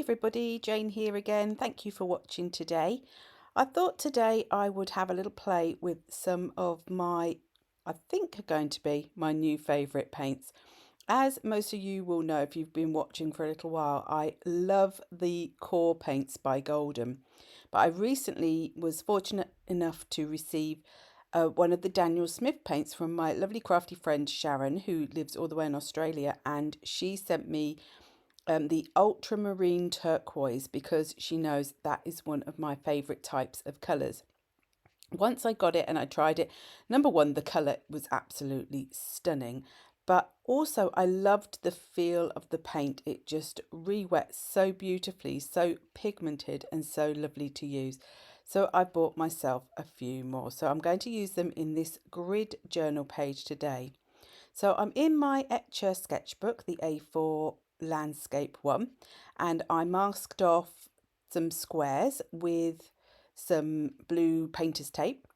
everybody, Jane here again. Thank you for watching today. I thought today I would have a little play with some of my, I think are going to be my new favourite paints. As most of you will know if you've been watching for a little while, I love the core paints by Golden. But I recently was fortunate enough to receive one of the Daniel Smith paints from my lovely crafty friend Sharon, who lives all the way in Australia, and she sent me the Ultramarine Turquoise because she knows that is one of my favourite types of colours. Once I got it and I tried it, number one, the colour was absolutely stunning, but also I loved the feel of the paint. It just re-wet so beautifully, so pigmented and so lovely to use. So I bought myself a few more. So I'm going to use them in this grid journal page today. So I'm in my Etchr sketchbook, the A4 landscape one, and I masked off some squares with some blue painter's tape.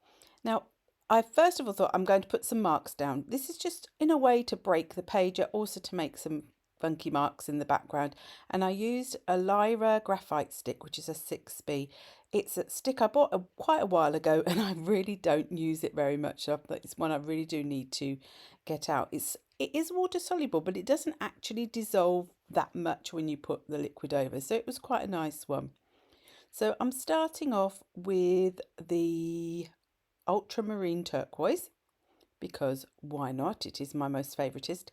Now, I first of all thought I'm going to put some marks down. This is just in a way to break the page, also to make some funky marks in the background. And I used a Lyra graphite stick, which is a 6B. It's a stick I bought quite a while ago, and I really don't use it very much. So it's one I really do need to get out. It is water soluble, but it doesn't actually dissolve that much when you put the liquid over. So it was quite a nice one. So I'm starting off with the Ultramarine Turquoise, because why not? It is my most favouriteest.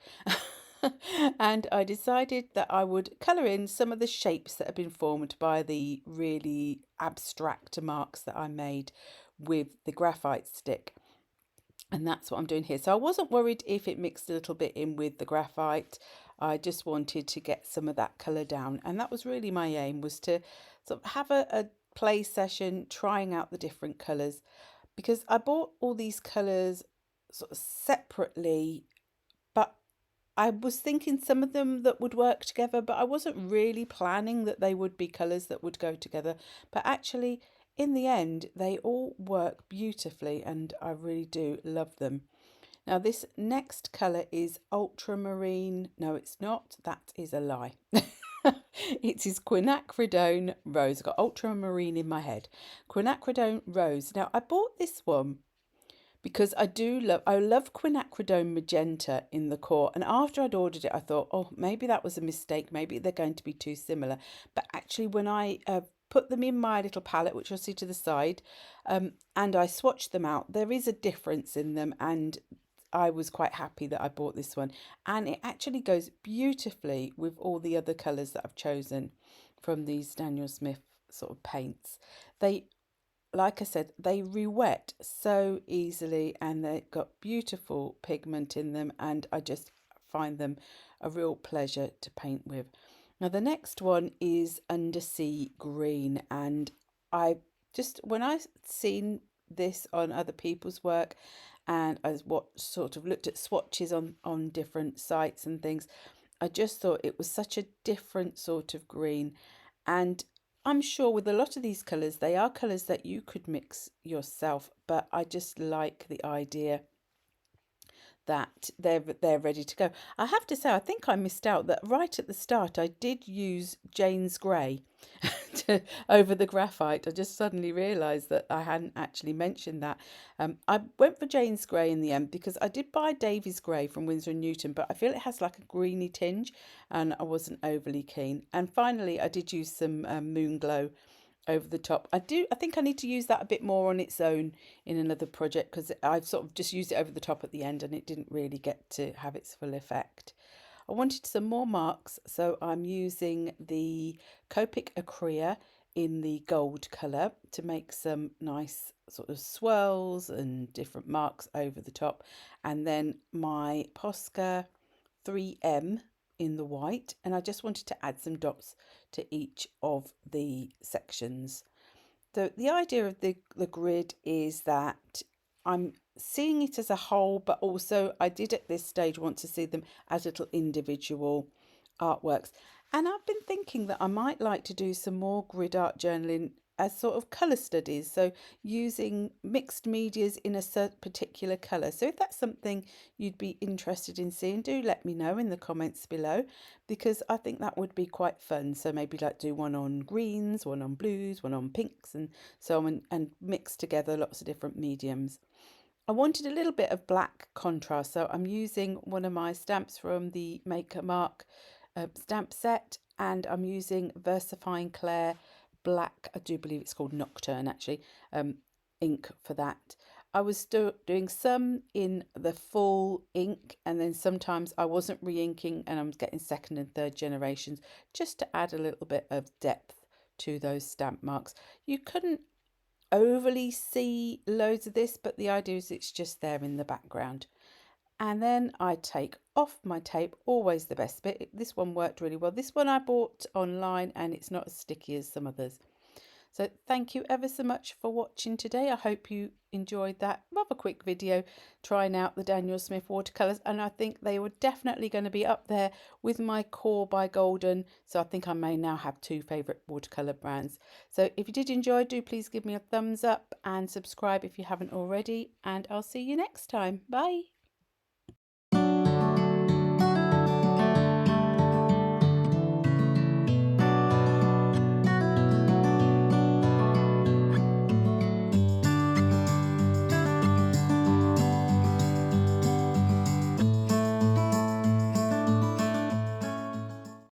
And I decided that I would colour in some of the shapes that have been formed by the really abstract marks that I made with the graphite stick. And that's what I'm doing here. So I wasn't worried if it mixed a little bit in with the graphite. I just wanted to get some of that colour down. And that was really my aim, was to sort of have a play session trying out the different colours. Because I bought all these colours sort of separately, but I was thinking some of them that would work together, but I wasn't really planning that they would be colours that would go together. But actually, in the end, they all work beautifully and I really do love them. Now, this next colour is Ultramarine. No, it's not. That is a lie. It is Quinacridone Rose. I've got Ultramarine in my head. Quinacridone Rose. Now, I bought this one because I love Quinacridone Magenta in the core. And after I'd ordered it, I thought, oh, maybe that was a mistake. Maybe they're going to be too similar. But actually, when I put them in my little palette, which you'll see to the side, and I swatched them out, there is a difference in them. And I was quite happy that I bought this one. And it actually goes beautifully with all the other colours that I've chosen from these Daniel Smith sort of paints. Like I said, they re-wet so easily and they've got beautiful pigment in them, and I just find them a real pleasure to paint with. Now the next one is Undersea Green, and when I seen this on other people's work and I looked at swatches on different sites and things, I just thought it was such a different sort of green. And I'm sure with a lot of these colours, they are colours that you could mix yourself, but I just like the idea that they're ready to go. I have to say, I think I missed out that right at the start I did use Jane's Grey over the graphite. I just suddenly realised that I hadn't actually mentioned that. I went for Jane's Grey in the end because I did buy Davy's Grey from Winsor & Newton, but I feel it has like a greeny tinge and I wasn't overly keen. And finally I did use some Moonglow over the top. I think I need to use that a bit more on its own in another project, because I've sort of just used it over the top at the end and it didn't really get to have its full effect. I wanted some more marks, so I'm using the Copic Acrea in the gold colour to make some nice sort of swirls and different marks over the top, and then my Posca 3M in the white, and I just wanted to add some dots to each of the sections. So the idea of the grid is that I'm seeing it as a whole, but also I did at this stage want to see them as little individual artworks. And I've been thinking that I might like to do some more grid art journaling as sort of colour studies, so using mixed medias in a certain particular colour. So if that's something you'd be interested in seeing, do let me know in the comments below, because I think that would be quite fun. So maybe like do one on greens, one on blues, one on pinks, and so on, and mix together lots of different mediums. I wanted a little bit of black contrast, so I'm using one of my stamps from the Maker Mark stamp set, and I'm using Versafine Clair black, I do believe it's called Nocturne actually, ink for that. I was doing some in the full ink, and then sometimes I wasn't re-inking and I'm getting second and third generations, just to add a little bit of depth to those stamp marks. You couldn't overly see loads of this, but the idea is it's just there in the background. And then I take off my tape, always the best bit. This one worked really well. This one I bought online and it's not as sticky as some others. So thank you ever so much for watching today. I hope you enjoyed that rather quick video trying out the Daniel Smith watercolours, and I think they were definitely going to be up there with my Core by Golden. So I think I may now have two favourite watercolour brands. So if you did enjoy, do please give me a thumbs up and subscribe if you haven't already, and I'll see you next time. Bye.